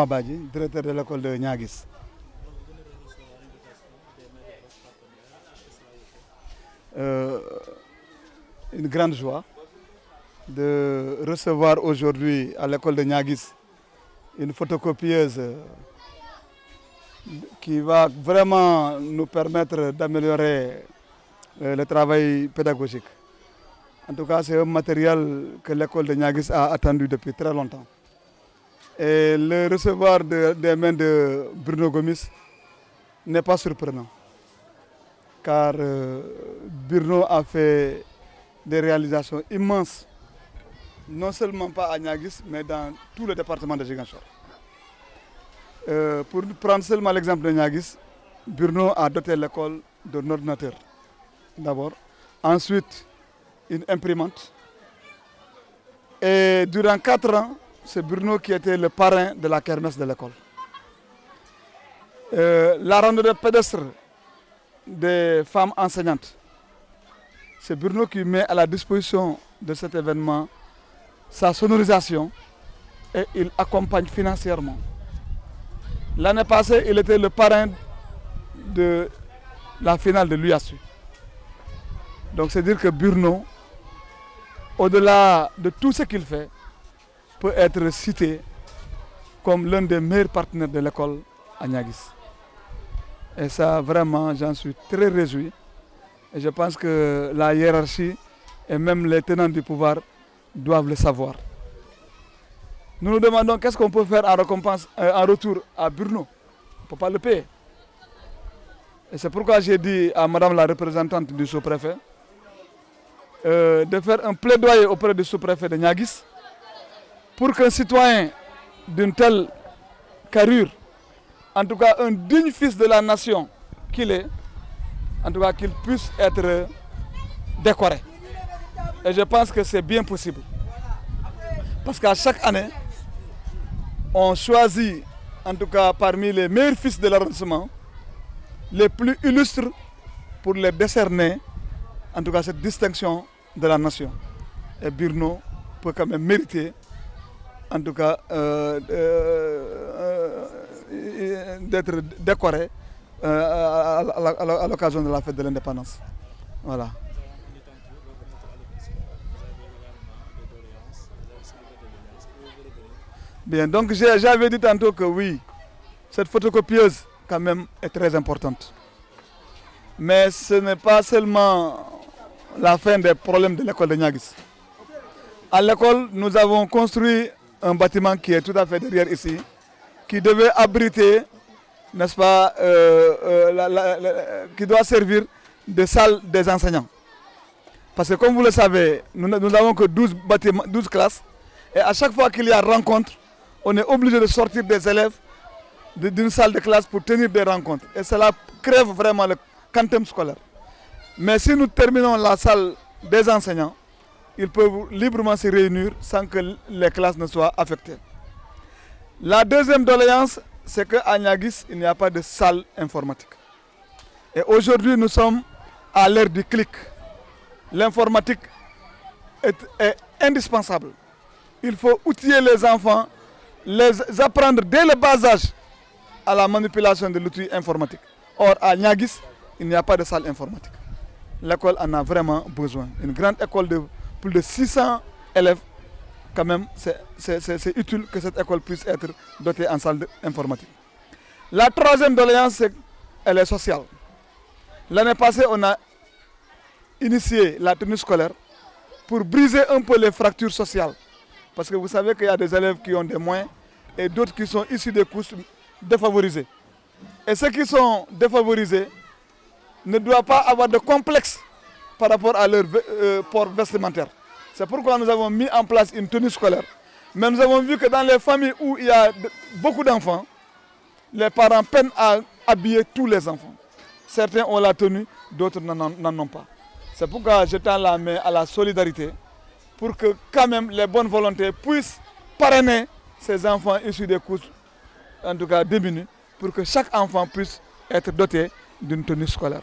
Abadji, directeur de l'école de Niaguis. Une grande joie de recevoir aujourd'hui à l'école de Niaguis une photocopieuse qui va vraiment nous permettre d'améliorer le travail pédagogique. En tout cas, c'est un matériel que l'école de Niaguis a attendu depuis très longtemps. Et le recevoir des mains de Bruno Gomis n'est pas surprenant. Car Bruno a fait des réalisations immenses, non seulement pas à Niaguis, mais dans tout le département de Ziguinchor. Pour prendre seulement l'exemple de Niaguis, Bruno a doté l'école d'un ordinateur, d'abord. Ensuite, une imprimante. Et durant 4 ans, c'est Bruno qui était le parrain de la kermesse de l'école. La randonnée pédestre des femmes enseignantes, c'est Bruno qui met à la disposition de cet événement sa sonorisation et il accompagne financièrement. L'année passée, il était le parrain de la finale de l'UASU. Donc c'est dire que Bruno, au-delà de tout ce qu'il fait, peut être cité comme l'un des meilleurs partenaires de l'école à Niaguis. Et ça, vraiment, j'en suis très réjoui. Et je pense que la hiérarchie et même les tenants du pouvoir doivent le savoir. Nous nous demandons qu'est-ce qu'on peut faire en récompense, en retour à Bruno. On ne peut pas le payer. Et c'est pourquoi j'ai dit à madame la représentante du sous-préfet de faire un plaidoyer auprès du sous-préfet de Niaguis pour qu'un citoyen d'une telle carrure, en tout cas un digne fils de la nation qu'il est, en tout cas qu'il puisse être décoré. Et je pense que c'est bien possible. Parce qu'à chaque année, on choisit, en tout cas parmi les meilleurs fils de l'arrondissement, les plus illustres pour les décerner, en tout cas cette distinction de la nation. Et Bruno peut quand même mériter, en tout cas, d'être décoré à l'occasion de la fête de l'indépendance. Voilà. Bien, donc j'avais dit tantôt que oui, cette photocopieuse quand même est très importante. Mais ce n'est pas seulement la fin des problèmes de l'école de Niaguis. À l'école, nous avons construit un bâtiment qui est tout à fait derrière ici, qui devait abriter, n'est-ce pas, qui doit servir de salle des enseignants. Parce que comme vous le savez, nous n'avons que 12 classes, et à chaque fois qu'il y a rencontre, on est obligé de sortir des élèves d'une salle de classe pour tenir des rencontres. Et cela crève vraiment le quantum scolaire. Mais si nous terminons la salle des enseignants, ils peuvent librement se réunir sans que les classes ne soient affectées. La deuxième doléance, c'est qu'à Niaguis, il n'y a pas de salle informatique. Et aujourd'hui, nous sommes à l'ère du clic. L'informatique est indispensable. Il faut outiller les enfants, les apprendre dès le bas âge à la manipulation de l'outil informatique. Or, à Niaguis, il n'y a pas de salle informatique. L'école en a vraiment besoin. Une grande école de plus de 600 élèves, quand même, c'est utile que cette école puisse être dotée en salle informatique. La troisième doléance, elle est sociale. L'année passée, on a initié la tenue scolaire pour briser un peu les fractures sociales. Parce que vous savez qu'il y a des élèves qui ont des moyens et d'autres qui sont issus des couches défavorisées. Et ceux qui sont défavorisés ne doivent pas avoir de complexe par rapport à leur port vestimentaire. C'est pourquoi nous avons mis en place une tenue scolaire. Mais nous avons vu que dans les familles où il y a beaucoup d'enfants, les parents peinent à habiller tous les enfants. Certains ont la tenue, d'autres n'en ont pas. C'est pourquoi je tends la main à la solidarité pour que quand même les bonnes volontés puissent parrainer ces enfants issus des couches, en tout cas diminuées, pour que chaque enfant puisse être doté d'une tenue scolaire.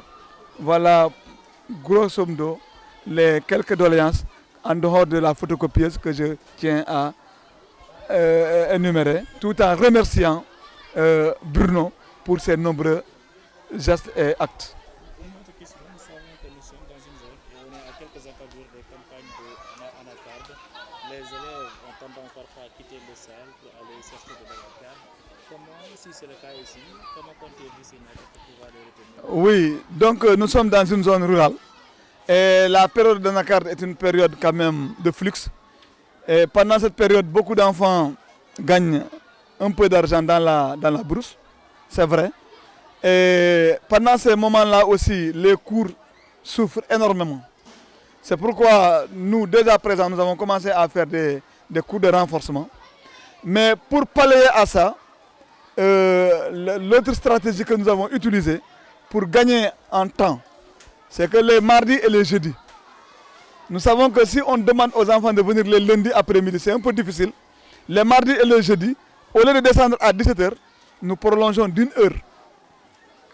Voilà, grosso modo, les quelques doléances en dehors de la photocopieuse que je tiens à énumérés, tout en remerciant Bruno pour ses nombreux gestes et actes. Une autre question, nous savons que nous sommes dans une zone où on est à quelques encablures des campagnes d'anacarde. Les élèves ont tendance parfois à quitter les salles pour aller chercher de l'anacarde. Comment, si c'est le cas ici, comment comptez-vous s'y mettre pour pouvoir les retenir? Oui, donc nous sommes dans une zone rurale et la période d'anacarde est une période quand même de flux. Et pendant cette période, beaucoup d'enfants gagnent un peu d'argent dans la brousse, c'est vrai. Et pendant ces moments-là aussi, les cours souffrent énormément. C'est pourquoi nous, dès à présent, nous avons commencé à faire des cours de renforcement. Mais pour pallier à ça, l'autre stratégie que nous avons utilisée pour gagner en temps, c'est que les mardis et les jeudis, nous savons que si on demande aux enfants de venir les lundis après-midi, c'est un peu difficile. Les mardis et les jeudis, au lieu de descendre à 17h, nous prolongeons d'une heure.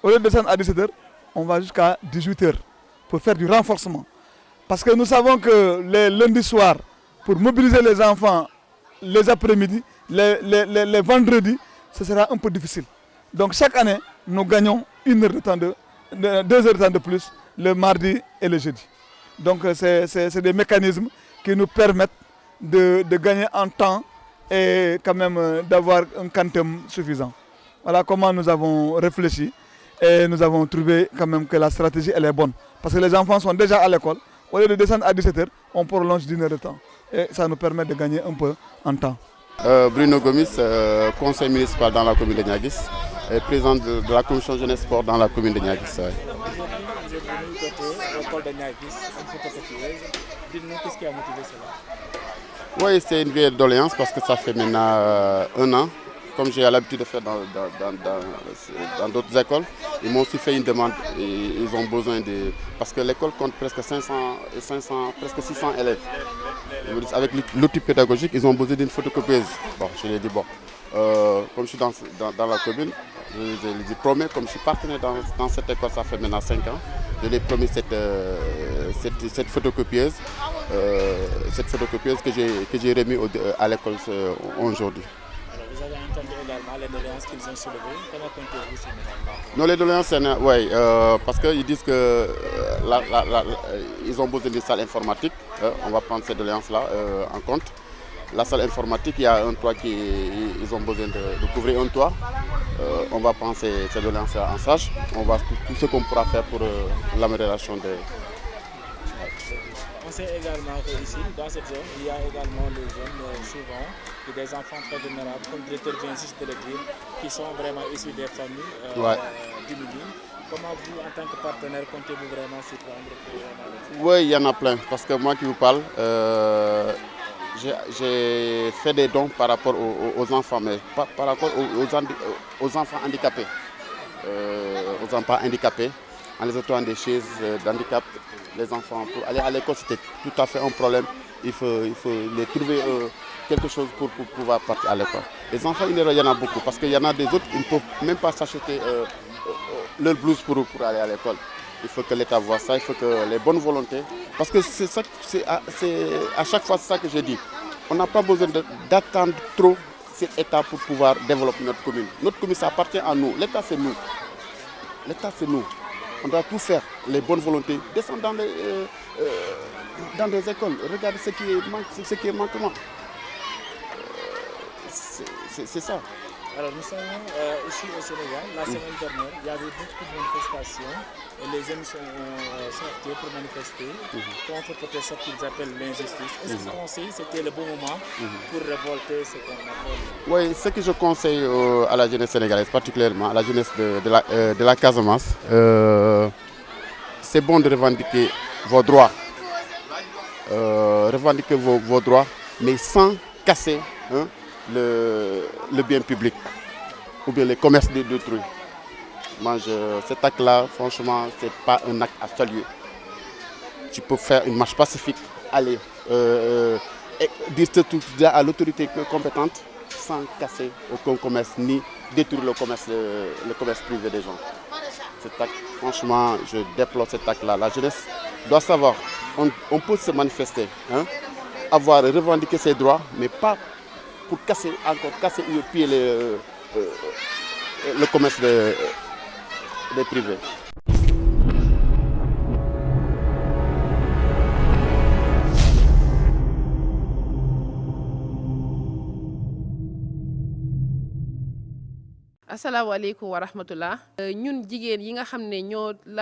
Au lieu de descendre à 17h, on va jusqu'à 18h pour faire du renforcement. Parce que nous savons que les lundis soirs, pour mobiliser les enfants les après-midi, les vendredis, ce sera un peu difficile. Donc chaque année, nous gagnons 1 heure de temps 2 heures de temps de plus le mardi et le jeudi. Donc c'est des mécanismes qui nous permettent de gagner en temps et quand même d'avoir un quantum suffisant. Voilà comment nous avons réfléchi et nous avons trouvé quand même que la stratégie elle est bonne. Parce que les enfants sont déjà à l'école. Au lieu de descendre à 17h, on prolonge d'1 heure de temps. Et ça nous permet de gagner un peu en temps. Bruno Gomis, conseiller municipal dans la commune de Niaguis et président de la commission jeunesse sport dans la commune de Niaguis. Ouais. Aujourd'hui, vous êtes venu côté l'école de Niaguis, une photocopieuse. Dites-nous qu'est-ce qui a motivé cela? Oui, c'est une vieille doléance parce que ça fait maintenant 1 an. Comme j'ai l'habitude de faire dans d'autres écoles, ils m'ont aussi fait une demande et ils ont besoin de... Parce que l'école compte presque 500, presque 600 élèves. Avec l'outil pédagogique, ils ont besoin d'une photocopieuse. Bon, je leur ai dit, bon, comme je suis dans la commune, je les ai promis, comme je suis partenaire dans cette école, ça fait maintenant 5 ans, je les ai promis cette photocopieuse que j'ai remis à l'école aujourd'hui. Vous avez entendu également les doléances qu'ils ont soulevées. Comment comptez-vous ces doléances? Non, les doléances, oui, parce qu'ils disent qu'ils ont besoin d'une salle informatique. On va prendre ces doléances-là en compte. La salle informatique, il y a un toit ils ont besoin de couvrir un toit. On va prendre ces doléances en charge. On va tout ce qu'on pourra faire pour l'amélioration des... On sait également qu'ici, dans cette zone, il y a également des jeunes, souvent, et des enfants très vulnérables, comme le directeur vient juste de le dire, qui sont vraiment issus des familles diminuées. Comment vous, en tant que partenaire, comptez-vous vraiment s'y prendre? Oui, il y en a plein. Parce que moi qui vous parle, j'ai fait des dons par rapport aux enfants, mais par rapport aux enfants handicapés. Aux enfants handicapés, en les autorisant des chaises d'handicap. Les enfants, pour aller à l'école, c'était tout à fait un problème. Il faut les trouver quelque chose pour pouvoir partir à l'école. Les enfants, il y en a beaucoup, parce qu'il y en a des autres, ils ne peuvent même pas s'acheter leur blouse pour aller à l'école. Il faut que l'État voit ça, il faut que les bonnes volontés, parce que c'est à chaque fois ça que je dis. On n'a pas besoin d'attendre trop cet État pour pouvoir développer notre commune. Notre commune, ça appartient à nous. L'État, c'est nous. L'État, c'est nous. On doit tout faire, les bonnes volontés, descendre dans des écoles, regarder ce qui est manquement. C'est ça. Alors nous sommes ici au Sénégal. La semaine dernière, il y avait beaucoup de manifestations et les jeunes sont sortis pour manifester contre peut-être ce qu'ils appellent l'injustice. Est-ce que vous pensez que c'était le bon moment pour révolter ce qu'on appelle? Oui, ce que je conseille à la jeunesse sénégalaise, particulièrement à la jeunesse de la Casamance, c'est bon de revendiquer vos droits. Revendiquer vos droits, mais sans casser le bien public ou bien les commerces d'autrui. Cet acte-là, franchement, ce n'est pas un acte à saluer. Tu peux faire une marche pacifique, aller dire tout à l'autorité compétente sans casser aucun commerce ni détruire le commerce privé des gens. Cet acte, franchement, je déplore cet acte-là. La jeunesse doit savoir, on peut se manifester, avoir revendiqué ses droits, mais pas pour casser une pied le commerce des privés. asalaamaaleykum wa rahmatullah ñun jigéen yi nga xam ne ñoo